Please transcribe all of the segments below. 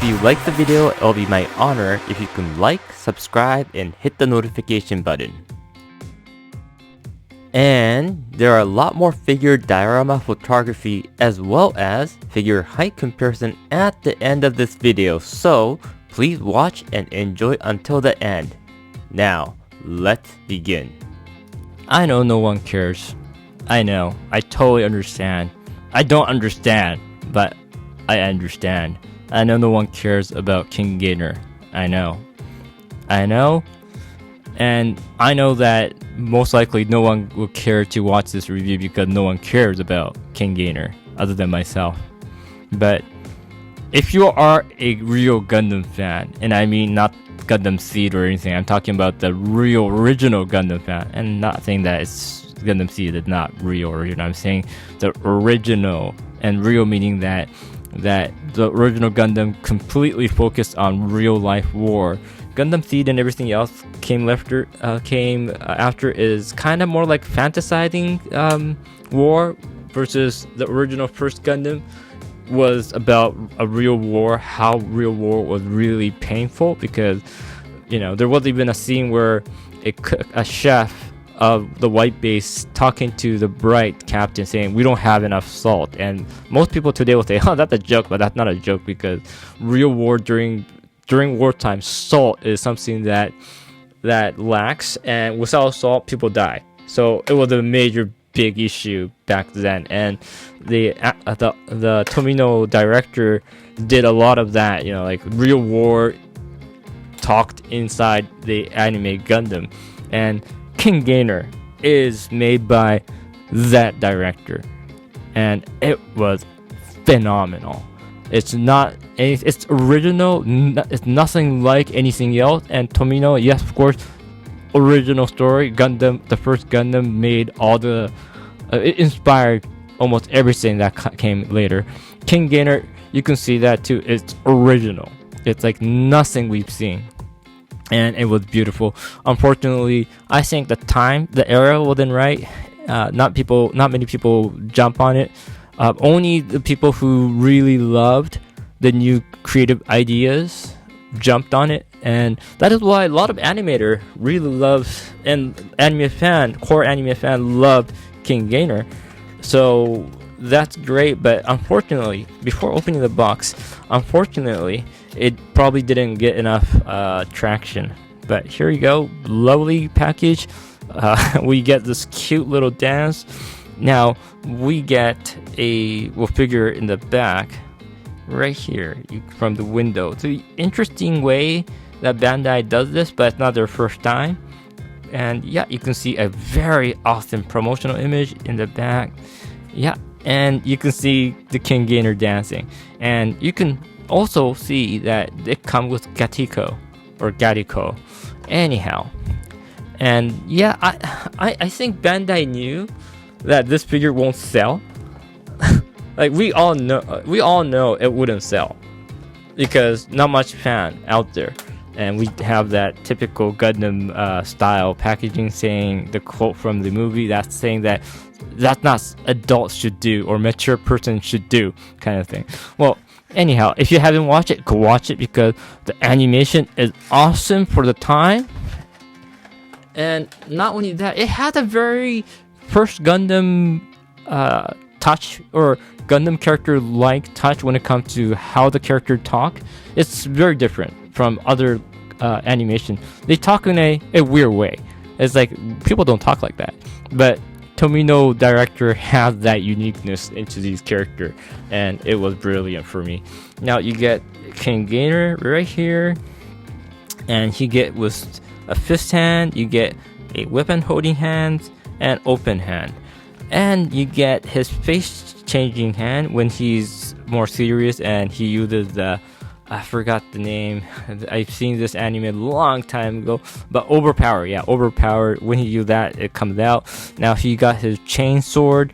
you like the video, it'll be my honor if you can like, subscribe, and hit the notification button. And there are a lot more figure diorama photography as well as figure height comparison at the end of this video, so please watch and enjoy until the end. Now, let's begin. I know no one cares. I know, I totally understand. I don't understand, but I understand. I know no one cares about Kinggainer. I know. And I know that most likely no one will care to watch this review because no one cares about Kinggainer other than myself. But if you are a real Gundam fan, and I mean not Gundam Seed or anything, I'm talking about the real original Gundam fan, and not saying that it's Gundam Seed is not real original. I'm saying the original, and real meaning that the original Gundam completely focused on real life war. Gundam Seed and everything else came after is kind of more like fantasizing war, versus the original First Gundam was about a real war, how real war was really painful, because there was even a scene where a chef of the white base talking to the bright captain saying we don't have enough salt, and most people today will say, oh, that's a joke, but that's not a joke, because real war during wartime, salt is something that lacks, and without salt people die. So it was a major big issue back then, and the Tomino director did a lot of that, like real war talked inside the anime Gundam. And Kinggainer is made by that director, and it was phenomenal. It's original, it's nothing like anything else. And Tomino, yes, of course, original story. Gundam, the first Gundam made all the it inspired almost everything that came later. Kinggainer, you can see that too. It's original. It's like nothing we've seen, and it was beautiful. Unfortunately, I think the era wasn't right. Not many people jump on it. Only the people who really loved the new creative ideas jumped on it, and that is why a lot of animator really loves, and core anime fan loved Kinggainer. So that's great, but unfortunately, before opening the box, it probably didn't get enough traction. But here you go, lovely package. We get this cute little dance. Now we get a figure in the back right here from the window. It's an interesting way that Bandai does this, but it's not their first time. And yeah, you can see a very awesome promotional image in the back. Yeah, and you can see the Kinggainer dancing, and you can also see that it comes with Gattiko or Gattiko. Anyhow, and yeah, I think Bandai knew that this figure won't sell. Like we all know it wouldn't sell because not much fan out there, and we have that typical Gundam style packaging saying the quote from the movie that's saying that's not adults should do or mature person should do kind of thing. Well, anyhow, if you haven't watched it, go watch it because the animation is awesome for the time, and not only that, it had a very First Gundam touch, or Gundam character like touch when it comes to how the character talk. It's very different from other animation. They talk in a weird way. It's like people don't talk like that, but Tomino director has that uniqueness into these characters, and it was brilliant for me. Now you get Kinggainer right here, and he get with a fist hand, you get a weapon holding hand, and open hand, and you get his face changing hand when he's more serious, and he uses the I forgot the name. I've seen this anime a long time ago, but overpower. Yeah, overpower. When he uses that, it comes out. Now he got his chain sword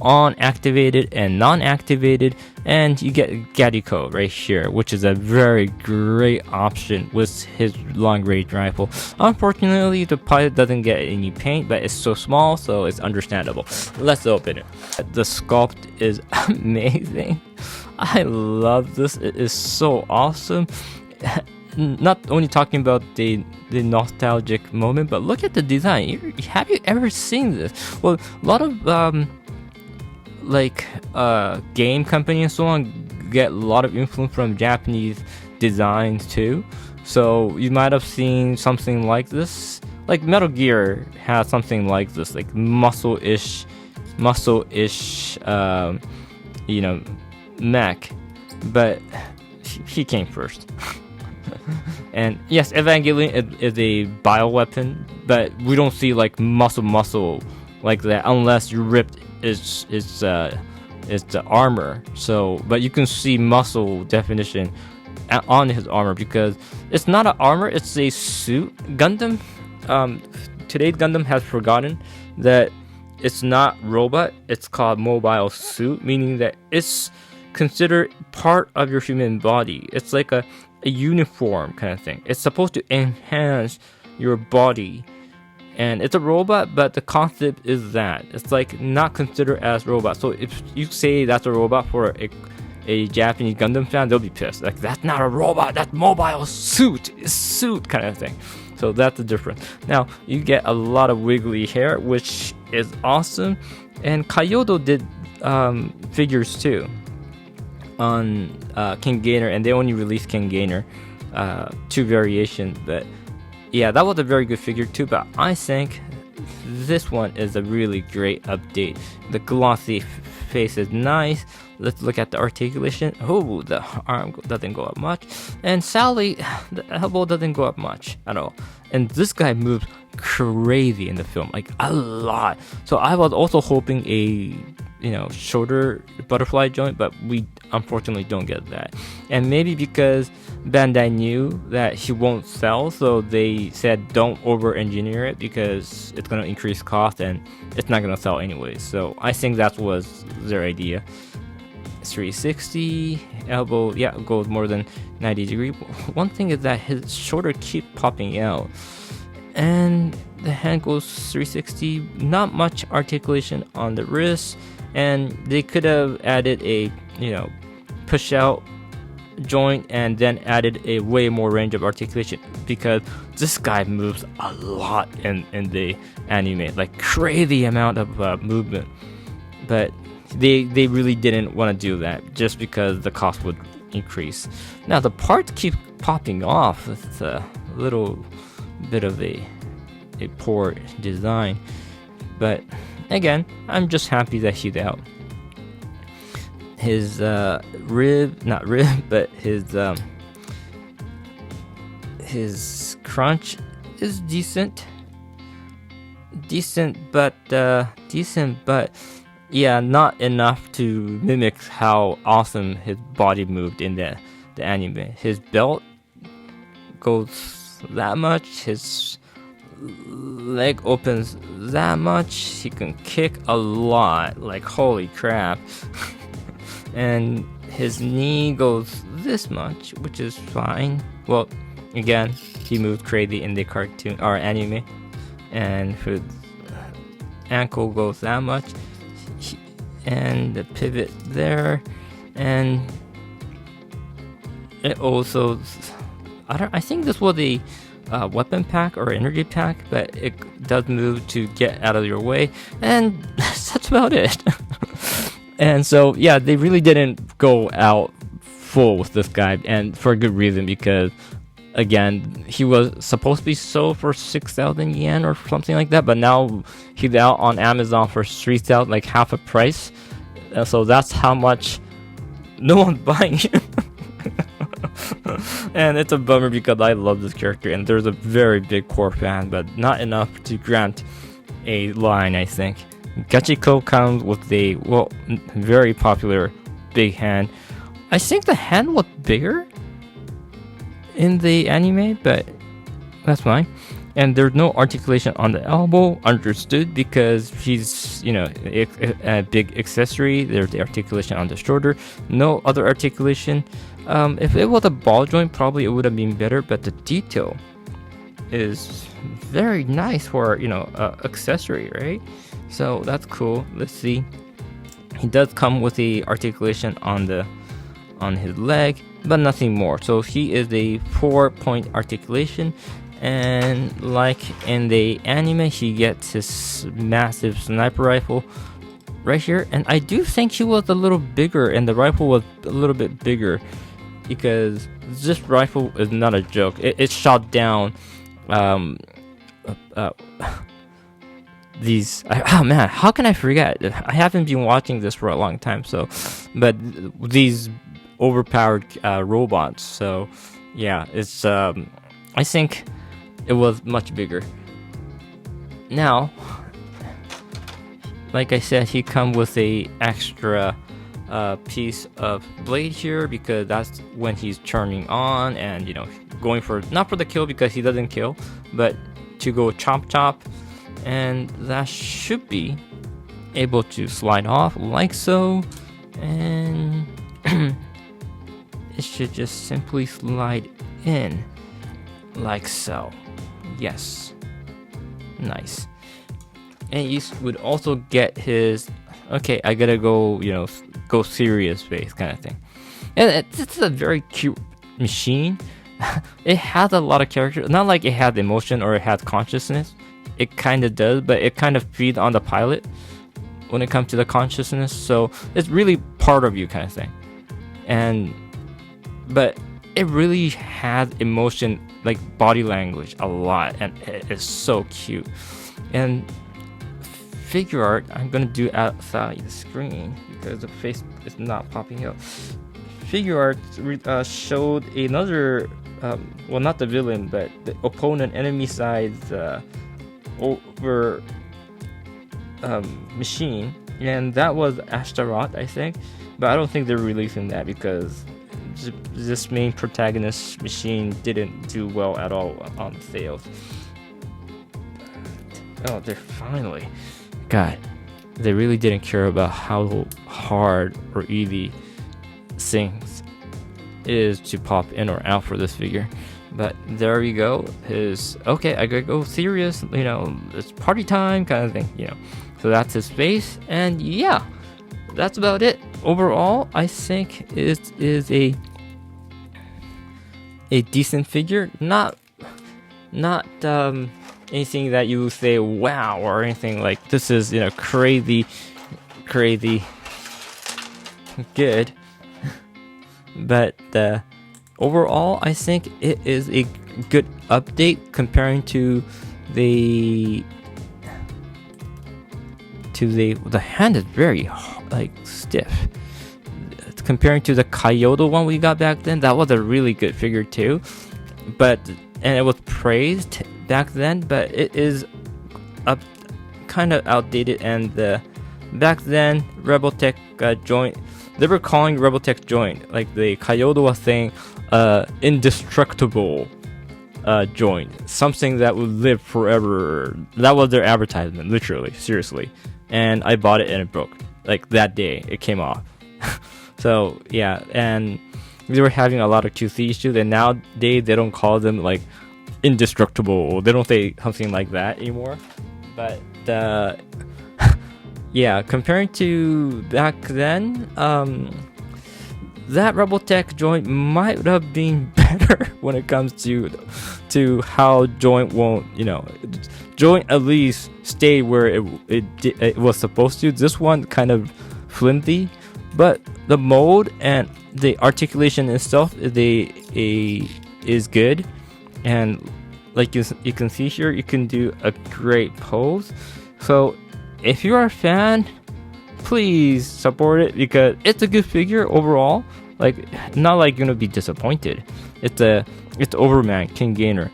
on activated and non-activated, and you get Gattiko right here, which is a very great option with his long-range rifle. Unfortunately, the pilot doesn't get any paint, but it's so small, so it's understandable. Let's open it. The sculpt is amazing. I love this. It is so awesome. Not only talking about the nostalgic moment, but look at the design. Have you ever seen this? Well, a lot of game companies and so on get a lot of influence from Japanese designs too. So you might have seen something like this. Like Metal Gear has something like this, like muscle-ish, mech. But he came first. And yes, Evangelion is a bioweapon, but we don't see like muscle like that unless you ripped its the armor. So, but you can see muscle definition on his armor because it's not an armor, it's a suit. Gundam, today's Gundam has forgotten that it's not robot, it's called mobile suit, meaning that it's considered part of your human body. It's like a uniform kind of thing. It's supposed to enhance your body, and it's a robot, but the concept is that it's like not considered as robot. So if you say that's a robot for a Japanese Gundam fan, they'll be pissed. Like, that's not a robot, that's mobile suit kind of thing. So that's the difference. Now you get a lot of wiggly hair, which is awesome. And Kyoto did figures too on Kinggainer, and they only released Kinggainer 2 variations, but yeah, that was a very good figure too. But I think this one is a really great update. The glossy face is nice. Let's look at the articulation. Oh, the arm doesn't go up much, and Sally, the elbow doesn't go up much at all. And this guy moves crazy in the film, like a lot. So I was also hoping a shoulder butterfly joint, but we unfortunately don't get that. And maybe because Bandai knew that he won't sell, so they said don't over engineer it because it's going to increase cost and it's not going to sell anyways. So I think that was their idea. 360 elbow, yeah, goes more than 90 degree. One thing is that his shoulder keep popping out, and the hand goes 360. Not much articulation on the wrist, and they could have added a push out joint and then added a way more range of articulation, because this guy moves a lot in the anime, like crazy amount of movement. But they really didn't want to do that just because the cost would increase. Now the parts keep popping off. It's a little bit of a poor design, but again, I'm just happy that he's out. His his crunch is decent, but yeah, not enough to mimic how awesome his body moved in the anime. His belt goes that much, his leg opens that much, he can kick a lot, like holy crap. And his knee goes this much, which is fine. Well, again, he moved crazy in the cartoon or anime. And his ankle goes that much, and the pivot there, and it also, I think this was a weapon pack or energy pack, but it does move to get out of your way, and that's about it. And so yeah, they really didn't go out full with this guy, and for a good reason, because again, he was supposed to be sold for 6,000 yen or something like that, but now he's out on Amazon for 3,000, like half a price. And so that's how much no one's buying him. And it's a bummer because I love this character and there's a very big core fan, but not enough to grant a line, I think. Gattiko comes with a, well, very popular big hand. I think the hand was bigger in the anime, but that's fine. And there's no articulation on the elbow, understood, because he's, a big accessory. There's the articulation on the shoulder, no other articulation. If it was a ball joint, probably it would have been better, but the detail is very nice for, accessory, right? So that's cool. Let's see. He does come with the articulation on the on his leg, but nothing more. So he is a 4-point articulation, and like in the anime, he gets his massive sniper rifle right here. And I do think he was a little bigger, and the rifle was a little bit bigger, because this rifle is not a joke. It shot down these. Oh man, how can I forget? I haven't been watching this for a long time. So, but these overpowered robots. So yeah, it's I think it was much bigger. Now, like I said, he come with a extra piece of blade here, because that's when he's turning on, and you know, going for, not for the kill because he doesn't kill, but to go chop chop, and that should be able to slide off like so, and it should just simply slide in like so. Yes, nice. And you would also get his, okay, I gotta go, you know, go serious face kind of thing. And it's a very cute machine. It has a lot of character, not like it has emotion or it has consciousness. It kind of does, but it kind of feeds on the pilot when it comes to the consciousness. So it's really part of you kind of thing. And but it really has emotion, like body language, a lot, and it is so cute. And figure art, I'm gonna do outside the screen because the face is not popping up. Figure art showed another, well, not the villain, but the opponent, enemy side's over machine, and that was Ashtaroth, I think. But I don't think they're releasing that because this main protagonist machine didn't do well at all on sales. Oh, they're finally. God, they really didn't care about how hard or easy things is to pop in or out for this figure. But there we go. Okay, I gotta go serious, you know, it's party time kind of thing, you know. So that's his face, and yeah, that's about it. Overall, I think it is a decent figure. Not anything that you say wow or anything like this is, you know, crazy good. But overall, I think it is a good update comparing to the hand is very like stiff. Comparing to the Kyoto one we got back then, that was a really good figure too. And it was praised back then, but it is up kind of outdated. And back then, Rebel-Tech joint, they were calling Rebel-Tech joint, like the Kyoto was saying indestructible joint, something that would live forever. That was their advertisement, literally, seriously. And I bought it and it broke like that day it came off. So yeah, and they were having a lot of QC issues, and nowadays they don't call them like indestructible. They don't say something like that anymore. But yeah, comparing to back then, that Rebel-Tech joint might have been better when it comes to how joint won't, you know, joint at least stay where it was supposed to. This one kind of flimsy, but the mold and the articulation itself is good. And like you can see here, you can do a great pose. So if you're a fan, please support it because it's a good figure overall. Like, not like you're gonna be disappointed. It's Overman Kinggainer.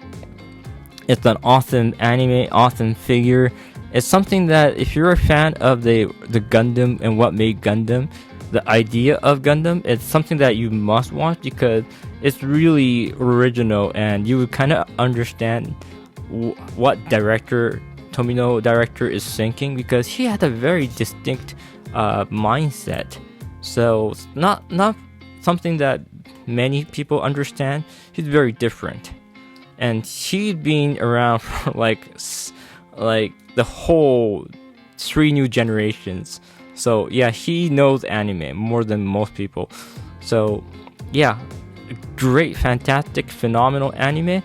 It's an awesome anime, awesome figure. It's something that if you're a fan of the Gundam and what made Gundam, the idea of Gundam, it's something that you must watch because it's really original, and you would kind of understand what Tomino director is thinking, because he had a very distinct mindset. So it's not something that many people understand. He's very different, and he's been around for like the whole 3 new generations. So yeah, he knows anime more than most people. So yeah, great, fantastic, phenomenal anime.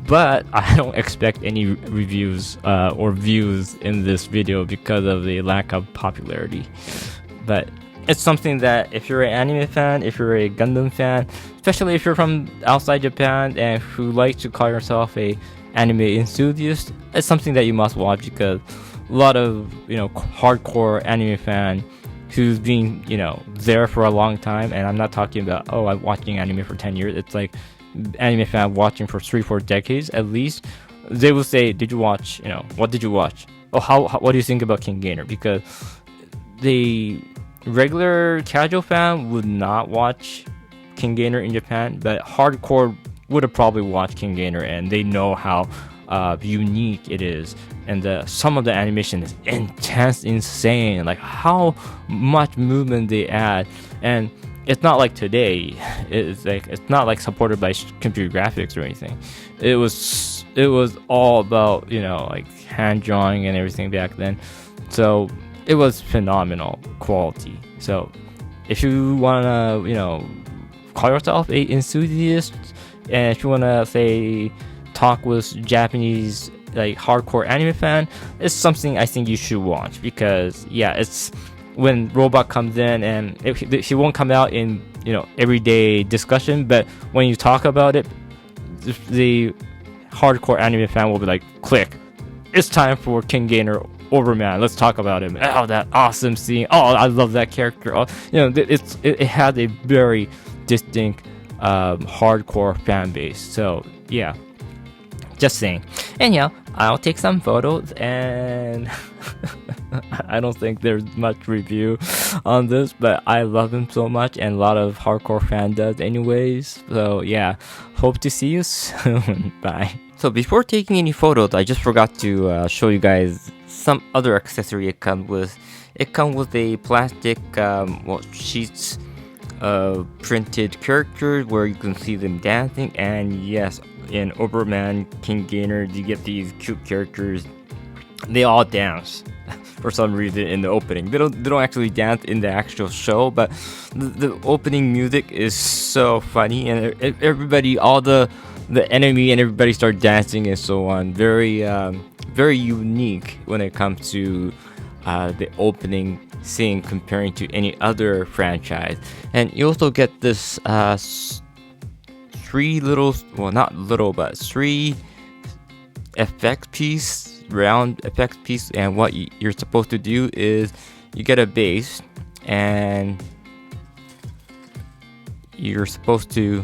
But I don't expect any reviews or views in this video because of the lack of popularity. But it's something that if you're an anime fan, if you're a Gundam fan, especially if you're from outside Japan and who likes to call yourself a anime enthusiast, it's something that you must watch, because a lot of hardcore anime fan who's been there for a long time, and I'm not talking about I'm watching anime for 10 years. It's like anime fan watching for 3-4 decades at least. They will say, did you watch, what did you watch? What do you think about Kinggainer? Because the regular casual fan would not watch Kinggainer in Japan, but hardcore would have probably watched Kinggainer, and they know how unique it is, and some of the animation is intense, insane, like how much movement they add. And it's not like today. It's not like supported by computer graphics or anything. It was all about like hand drawing and everything back then. So it was phenomenal quality. So if you wanna call yourself a enthusiast, and if you wanna say talk with Japanese like hardcore anime fan, it's something I think you should watch, because it's when Robot comes in, and he won't come out in everyday discussion, but when you talk about it, the hardcore anime fan will be like, click, it's time for Kinggainer Overman, let's talk about him. Oh, that awesome scene, I love that character. It has a very distinct hardcore fan base. So yeah, just saying. Anyhow, I'll take some photos, and I don't think there's much review on this, but I love him so much, and a lot of hardcore fan does anyways. So yeah, hope to see you soon. Bye. So before taking any photos, I just forgot to show you guys some other accessory it comes with. It comes with a plastic sheets of printed characters where you can see them dancing, and yes, in Overman Kinggainer you get these cute characters. They all dance for some reason in the opening. They don't actually dance in the actual show, but the opening music is so funny, and everybody, all the enemy and everybody start dancing and so on. Very very unique when it comes to the opening scene comparing to any other franchise. And you also get this three effect piece, round effect piece, and what you're supposed to do is you get a base, and you're supposed to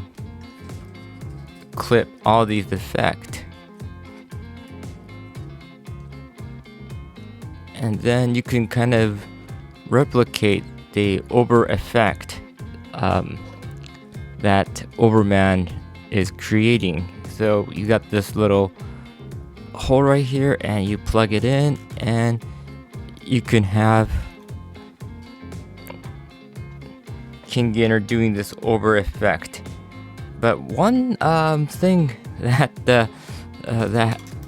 clip all these effects, and then you can kind of replicate the over effect that Overman is creating. So you got this little hole right here, and you plug it in, and you can have Kinggainer doing this over effect. But one thing that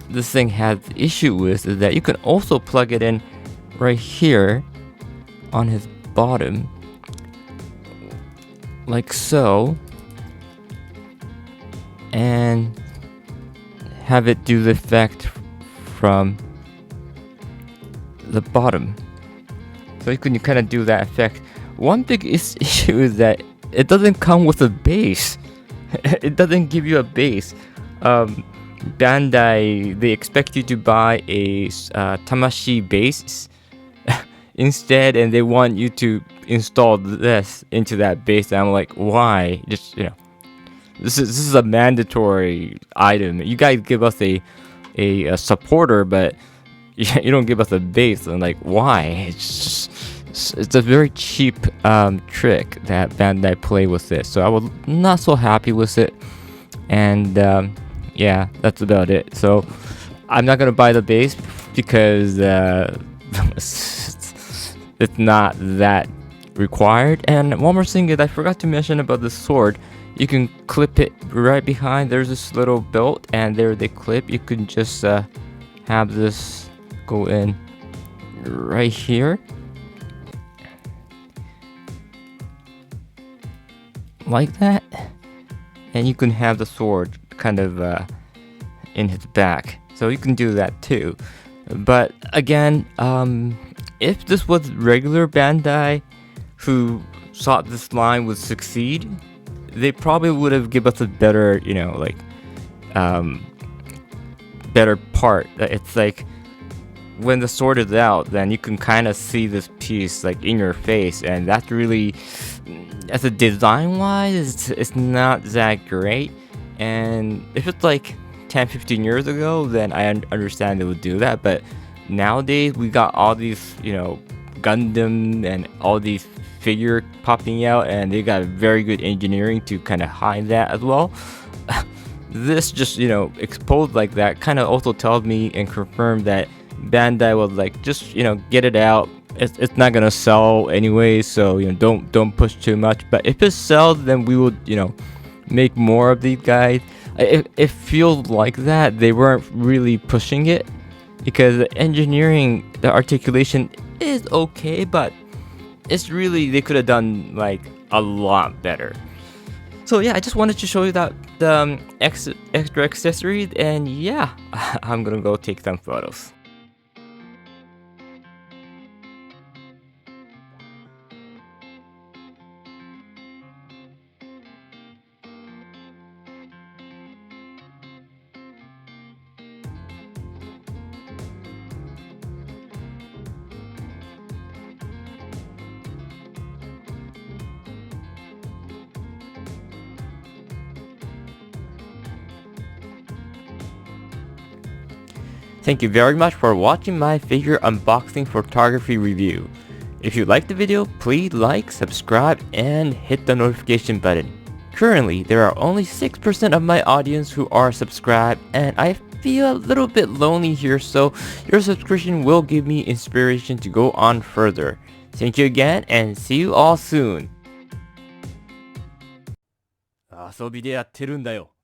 this thing has issue with is that you can also plug it in right here on his bottom, like so, and have it do the effect from the bottom. So you can kind of do that effect. One big issue is that it doesn't come with a base. It doesn't give you a base. Bandai, they expect you to buy a Tamashi base instead, and they want you to install this into that base. And I'm like, why? Just this is a mandatory item. You guys give us a supporter, but you don't give us a base. And like, why? It's a very cheap trick that Bandai play with this. So I was not so happy with it, and yeah, that's about it. So I'm not gonna buy the base because it's not that required. And one more thing is I forgot to mention about the sword. You can clip it right behind. There's this little belt, and there they clip. You can just have this go in right here. like that, and you can have the sword kind of in his back, so you can do that too. But again, if this was regular Bandai who thought this line would succeed, they probably would have given us a better, better part. It's like when the sword is out, then you can kind of see this piece like in your face, and that's really, as a design wise, it's not that great. And if it's like 10-15 years ago, then I understand they would do that. But nowadays we got all these Gundam and all these figure popping out, and they got very good engineering to kind of hide that as well. This just exposed like that kind of also tells me and confirmed that Bandai was like, just get it out. It's not gonna sell anyway, so don't push too much. But if it sells, then we would make more of these guys. It feels like that they weren't really pushing it, because the engineering, the articulation is okay, but it's really, they could have done like a lot better. So yeah, I just wanted to show you that the extra accessories, and yeah, I'm gonna go take some photos. Thank you very much for watching my figure unboxing photography review. If you liked the video, please like, subscribe, and hit the notification button. Currently, there are only 6% of my audience who are subscribed, and I feel a little bit lonely here, so your subscription will give me inspiration to go on further. Thank you again, and see you all soon. 遊びでやってるんだよ。